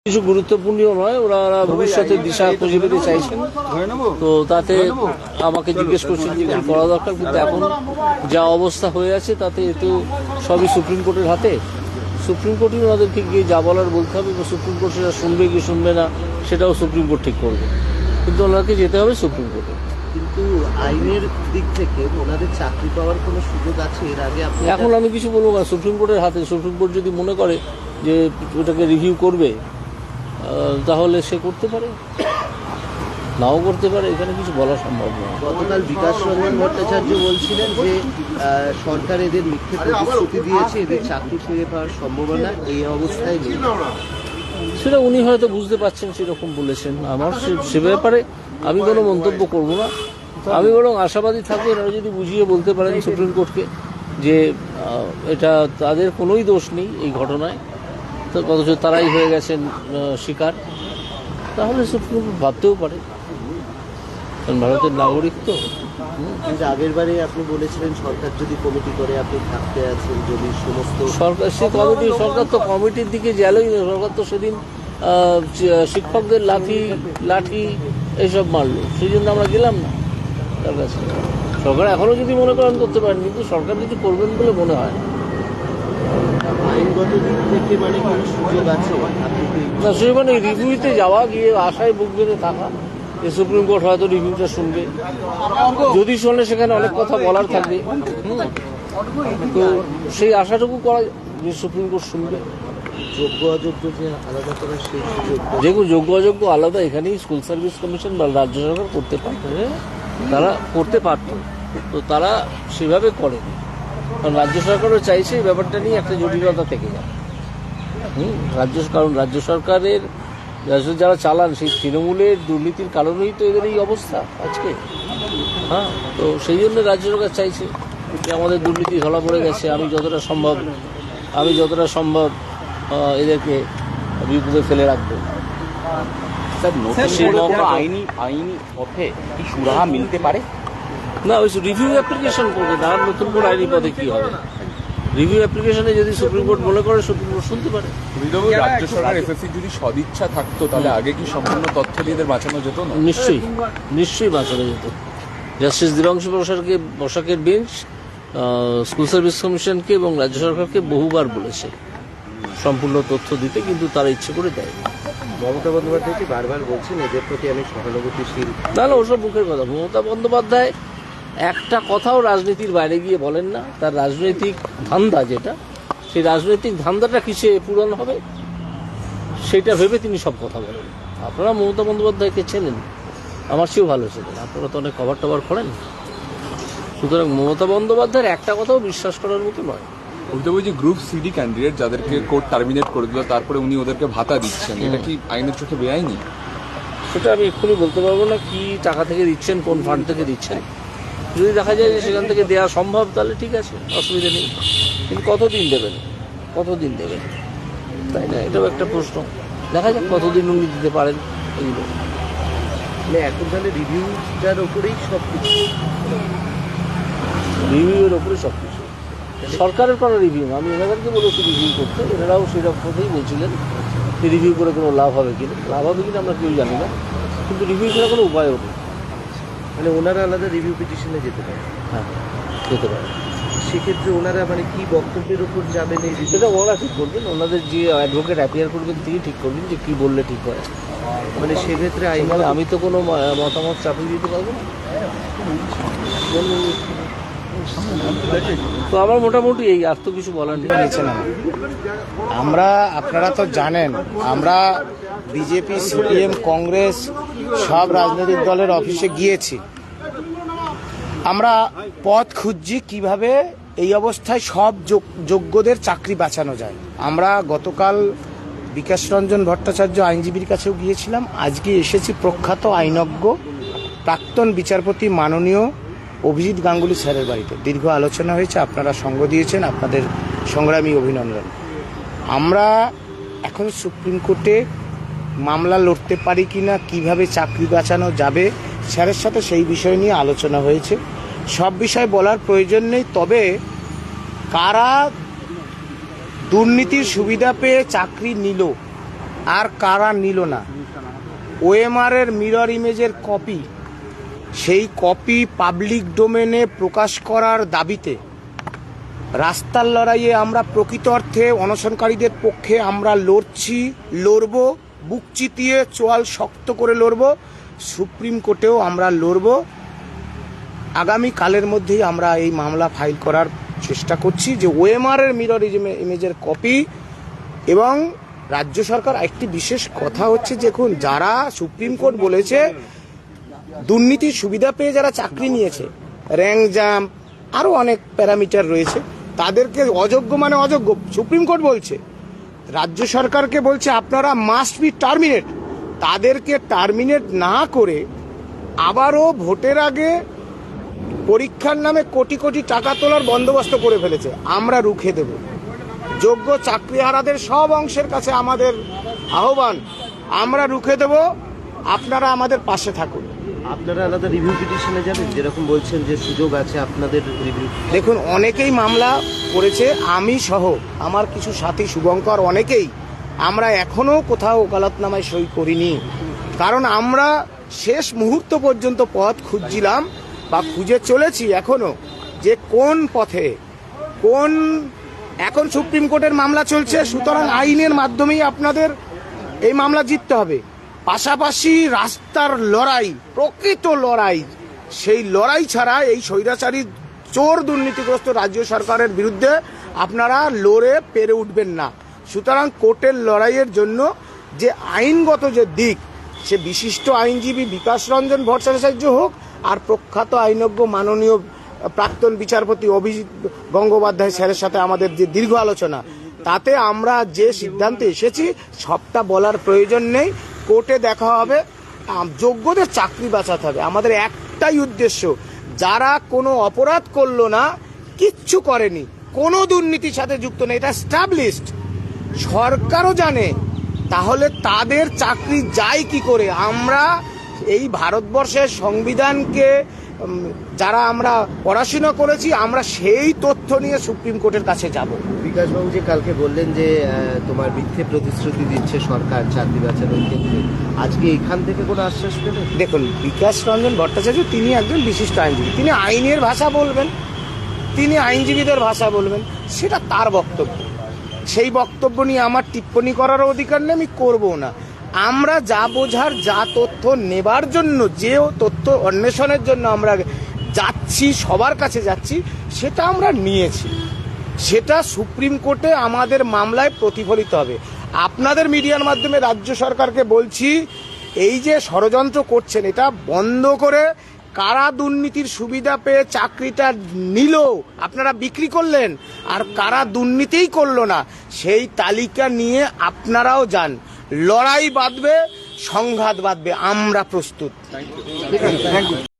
কিছু গুরুত্বপূর্ণ নয়, ওরা ভবিষ্যতে দিশা খুঁজে পেতে চাইছেন, তো তাতে আমাকে জিজ্ঞেস করছেন যে কি করা দরকার। কিন্তু এখন যা অবস্থা হয়ে আছে তাতে এতো সবই সুপ্রিম কোর্টের হাতে। সুপ্রিম কোর্টই ওনাদেরকে গিয়ে যা বলার বলতে হবে, এবং সুপ্রিম কোর্ট সেটা শুনবে কি শুনবে না সেটাও সুপ্রিম কোর্ট ঠিক করবে, কিন্তু ওনাকে যেতে হবে সুপ্রিম কোর্টে। কিন্তু আইনের দিক থেকে ওনাদের চাকরি পাওয়ার কোনো সুযোগ আছে এর আগে? এখন আমি কিছু বলবো না, সুপ্রিম কোর্টের হাতে। সুপ্রিম কোর্ট যদি মনে করে যে ওটাকে রিভিউ করবে তাহলে সে করতে পারে, নাও করতে পারে, এখানে কিছু বলা সম্ভব নয়। গতকাল বিকাশ রঞ্জন ভট্টাচার্য বলছিলেন যে সরকার এদের মিথ্যে প্রতিশ্রুতি দিয়েছে, এদের চাকরি ফিরে পাওয়ার সম্ভাবনা এই অবস্থায় নেই। সেটা উনি হয়তো বুঝতে পারছেন, সেরকম বলেছেন। আমার সে ব্যাপারে আমি কোনো মন্তব্য করব না। আমি বরং আশাবাদী থাকবো এনারা যদি বুঝিয়ে বলতে পারেন সুপ্রিম কোর্টকে যে এটা তাদের কোনোই দোষ নেই এই ঘটনায়, তো অথচ তারাই হয়ে গেছেন শিকার, তাহলে সুপ্রিম কোর্ট ভাবতেও পারে, কারণ ভারতের নাগরিক তো। কিন্তু আগের বারে আপনি বলেছিলেন সরকার যদি কমিটি করে আপনি থাকতে আছেন, যদি সমস্ত সরকার সরকার তো কমিটির দিকে গেলই না। সরকার তো সেদিন শিক্ষকদের লাঠি এইসব মারলো, সেই জন্য আমরা গেলাম না তার কাছে। সরকার এখনো যদি মনে করেন করতে পারেন, কিন্তু সরকার কিছু করবেন বলে মনে হয় না। আইনগত দিক থেকে মানে কোনো সুযোগ আছে? না, সে মানে রিভিউতে যাওয়া, গিয়ে আশায় বুক বেঁধে থাকা যে সুপ্রিম কোর্ট হয়তো রিভিউটা শুনবে, যদি শোনে সেখানে অনেক কথা বলার থাকবে, তো সেই আশাটুকু করা যে সুপ্রিম কোর্ট শুনবে। যোগ্য অযোগ্য যে আলাদা করার সেই সুযোগ, যেগুলো যোগ্য অযোগ্য আলাদা এখানেই স্কুল সার্ভিস কমিশন বা রাজ্য সরকার করতে পারত, তারা করতে পারত, তো তারা সেভাবে করেনি। কারণ রাজ্য সরকারও চাইছে এই ব্যাপারটা নিয়ে একটা জটিলতা থেকে যায়। কারণ রাজ্য সরকারের যারা চালান সেই তৃণমূলের দুর্নীতির কারণেই তো এদের এই অবস্থা আজকে। তো সেই জন্য রাজ্য সরকার চাইছে যে আমাদের দুর্নীতি ধরা পড়ে গেছে, আমি যতটা সম্ভব এদেরকে বিপদে ফেলে রাখবো। আইনি পথে কি সুরাহা মিলতে পারে? না, ওই রিভিউ অ্যাপ্লিকেশন করবে না, আর নতুন করে আইনি পথে কি হবে? রিভিউ অ্যাপ্লিকেশনে যদি সুপ্রিম কোর্ট মনে করে, সুপ্রিম কোর্ট শুনতে পারে। রাজ্য সরকার এসএসসি যদি সদিচ্ছা থাকতো তাহলে আগে কি সম্পূর্ণ তথ্য দিয়ে এদের বাঁচানো যেত না? নিশ্চয়ই বাঁচানো যেত। জাস্টিস দিবাংশু বসাকের বেঞ্চ স্কুল সার্ভিস কমিশনকে এবং রাজ্য সরকারকে বহুবার বলেছে সম্পূর্ণ তথ্য দিতে, কিন্তু তারা ইচ্ছে করে দেয়। মমতা বন্দ্যোপাধ্যায়কে বারবার বলছেন এদের প্রতি আমি সহানুভূতিশীল। না, ওসব মুখের কথা। মমতা বন্দ্যোপাধ্যায় একটা কথাও রাজনীতির বাইরে গিয়ে বলেন না। তার রাজনৈতিক ধান্দা যেটা, সেই রাজনৈতিক ধান্দাটা কিসে পূরণ হবে সেটা ভেবে তিনি সব কথা বলেন। আপনারা মমতা বন্দ্যোপাধ্যায়কে চেনেন, আমার চেয়েও ভালো চেনেন, আপনারা তো অনেক কভার টভার করেন। সুতরাং মমতা বন্দ্যোপাধ্যায়ের একটা কথাও বিশ্বাস করার মতো নয়। যে গ্রুপ সিডি ক্যান্ডিডেট যাদেরকে কোর্ট টার্মিনেট করে দিল, তারপরে উনি ওদেরকে ভাতা দিচ্ছেন, এটা কি আইনের চোখে বেআইনি? সেটা আমি এক্ষুনি বলতে পারবো না, কি টাকা থেকে দিচ্ছেন, কোন ফান্ড থেকে দিচ্ছেন। যদি দেখা যায় যে সেখান থেকে দেওয়া সম্ভব তাহলে ঠিক আছে, অসুবিধা নেই, কিন্তু কতদিন দেবেন, তাই না? এটাও একটা প্রশ্ন। দেখা যাক কতদিন উনি দিতে পারেন এগুলো। মানে এখন তাহলে রিভিউটার ওপরেই সব কিছু, রিভিউয়ের ওপরে সব কিছু। সরকারের কোনো রিভিউ না, আমি এনাদেরকে বলেছি রিভিউ করতে, এনারাও সেরকম কথাই বলছিলেন যে রিভিউ করে কোনো লাভ হবে কিনা আমরা কেউ জানি না, কিন্তু রিভিউ করার কোনো উপায়ও নেই। মানে ওনারা আলাদা রিভিউ পিটিশনে যেতে পারে? হ্যাঁ, যেতে পারে। সেক্ষেত্রে ওনারা মানে কি বক্তব্যের উপর যাবেন এই সেটা ওনারা ঠিক করবেন, ওনাদের যে অ্যাডভোকেট অ্যাপিয়ার করবেন তিনি ঠিক করবেন যে কী বললে ঠিক হয়। মানে সেক্ষেত্রে আমি তো কোনো মতামত চাপিয়ে দিতে পারবো না। তো আমার মোটামুটি এই, আর তো কিছু বলার নেই। আপনারা তো জানেন, আমরা বিজেপি, সিপিএম, কংগ্রেস সব রাজনৈতিক দলের অফিসে গিয়েছি। আমরা পথ খুঁজছি কিভাবে এই অবস্থায় সব যোগ্যদের চাকরি বাঁচানো যায়। আমরা গতকাল বিকাশ রঞ্জন ভট্টাচার্য আইনজীবীর কাছেও গিয়েছিলাম, আজকে এসেছি প্রখ্যাত আইনজ্ঞ প্রাক্তন বিচারপতি মাননীয় অভিজিৎ গাঙ্গুলি স্যারের বাড়িতে। দীর্ঘ আলোচনা হয়েছে, আপনারা সঙ্গ দিয়েছেন, আপনাদের সংগ্রামী অভিনন্দন। আমরা এখন সুপ্রিম কোর্টে মামলা লড়তে পারি কিনা, কিভাবে চাকরি বাঁচানো যাবে, স্যারের সাথে সেই বিষয় নিয়ে আলোচনা হয়েছে। সব বিষয় বলার প্রয়োজন নেই, তবে কারা দুর্নীতির সুবিধা পেয়ে চাকরি নিল আর কারা নিল না। ওএমআর এর মিরর ইমেজের কপি, সেই কপি পাবলিক ডোমেনে প্রকাশ করার দাবিতে রাস্তার লড়াইয়ে আমরা প্রকৃত অর্থে অনশনকারীদের পক্ষে আমরা লড়ব, বুক চিতিয়ে চোয়াল শক্ত করে লড়ব, সুপ্রিম কোর্টেও আমরা লড়ব। আগামী কালের মধ্যেই আমরা এই মামলা ফাইল করার চেষ্টা করছি যে ওএমআর এর মিরর ইমেজের কপি। এবং রাজ্য সরকার একটি বিশেষ কথা হচ্ছে, দেখুন যারা সুপ্রিম কোর্ট বলেছে দুর্নীতির সুবিধা পেয়ে যারা চাকরি নিয়েছে, র্যাঙ্ক জাম্প আরও অনেক প্যারামিটার রয়েছে, তাদেরকে অযোগ্য মানে অযোগ্য সুপ্রিম কোর্ট বলছে। রাজ্য সরকারকে বলছে আপনারা মাস্ট বি টার্মিনেট। তাদেরকে টার্মিনেট না করে আবারও ভোটের আগে পরীক্ষার নামে কোটি কোটি টাকা তোলার বন্দোবস্ত করে ফেলেছে। আমরা রুখে দেব। যোগ্য চাকরিহারাদের সব অংশের কাছে আমাদের আহ্বান, আমরা রুখে দেব, আপনারা আমাদের পাশে থাকুন। আপনারা আলাদা রিভিউ পিটিশনে যাবেন, যেরকম বলছেন যে সুযোগ আছে আপনাদের রিভিউ? দেখুন, অনেকেই মামলা করেছে, আমি সহ আমার কিছু সাথী শুভঙ্কর অনেকেই, আমরা এখনো কোথাও ওকালতনামায় সই করিনি। কারণ আমরা শেষ মুহূর্ত পর্যন্ত পথ খুঁজছিলাম বা খুঁজে চলেছি এখনো, যে কোন পথে এখন সুপ্রিম কোর্টের মামলা চলছে, সুতরাং আইনের মাধ্যমেই আপনাদের এই মামলা জিততে হবে। পাশাপাশি রাস্তার লড়াই, প্রকৃত লড়াই, সেই লড়াই ছাড়া এই স্বৈরাচারী চোর দুর্নীতিগ্রস্ত রাজ্য সরকারের বিরুদ্ধে আপনারা লড়ে পেরে উঠবেন না। সুতরাং কোর্টের লড়াইয়ের জন্য যে আইনগত যে দিক, সে বিশিষ্ট আইনজীবী বিকাশ রঞ্জন ভট্টাচার্য হোক আর প্রখ্যাত আইনজ্ঞ মাননীয় প্রাক্তন বিচারপতি অভিজিৎ গঙ্গোপাধ্যায় স্যারের সাথে আমাদের যে দীর্ঘ আলোচনা, তাতে আমরা যে সিদ্ধান্তে এসেছি সবটা বলার প্রয়োজন নেই। কোর্টে দেখা হবে, যোগ্যদের চাকরি বাঁচাতে হবে। আমাদের একটাই উদ্দেশ্য, যারা কোনো অপরাধ করলো না, কিচ্ছু করেনি, কোনো দুর্নীতির সাথে যুক্ত নেই, এটা স্টাবলিশড, সরকারও জানে, তাহলে তাদের চাকরি যায় কি করে? আমরা এই ভারতবর্ষের সংবিধানকে যারা আমরা পড়াশোনা করেছি, আমরা সেই তথ্য নিয়ে সুপ্রিম কোর্টের কাছে যাব। বিকাশবাবু যে কালকে বললেন যে তোমার মিথ্যে প্রতিশ্রুতি দিচ্ছে সরকার চাকরি বাঁচানোর ক্ষেত্রে, আজকে এখান থেকে কোনো আশ্বাস পেলেন? দেখুন, বিকাশ রঞ্জন ভট্টাচার্য তিনি একজন বিশিষ্ট আইনজীবী, তিনি আইনের ভাষা বলবেন, তিনি আইনজীবীদের ভাষা বলবেন, সেটা তার বক্তব্য। সেই বক্তব্য নিয়ে আমার টিপ্পণী করার অধিকার নেই, আমি করবো না। আমরা যা বোঝার, যা তথ্য নেবার জন্য, যে তথ্য অন্বেষণের জন্য আমরা যাচ্ছি, সবার কাছে যাচ্ছি, সেটা আমরা নিয়েছি, সেটা সুপ্রিম কোর্টে আমাদের মামলায় প্রতিফলিত হবে। আপনাদের মিডিয়ার মাধ্যমে রাজ্য সরকারকে বলছি, এই যে ষড়যন্ত্র করছেন, এটা বন্ধ করে কারা দুর্নীতির সুবিধা পেয়ে চাকরিটা নিল, আপনারা বিক্রি করলেন, আর কারা দুর্নীতিই করলো না, সেই তালিকা নিয়ে আপনারাও যান। লড়াই বাঁধবে, সংঘাত বাঁধবে, আমরা প্রস্তুত। Thank you.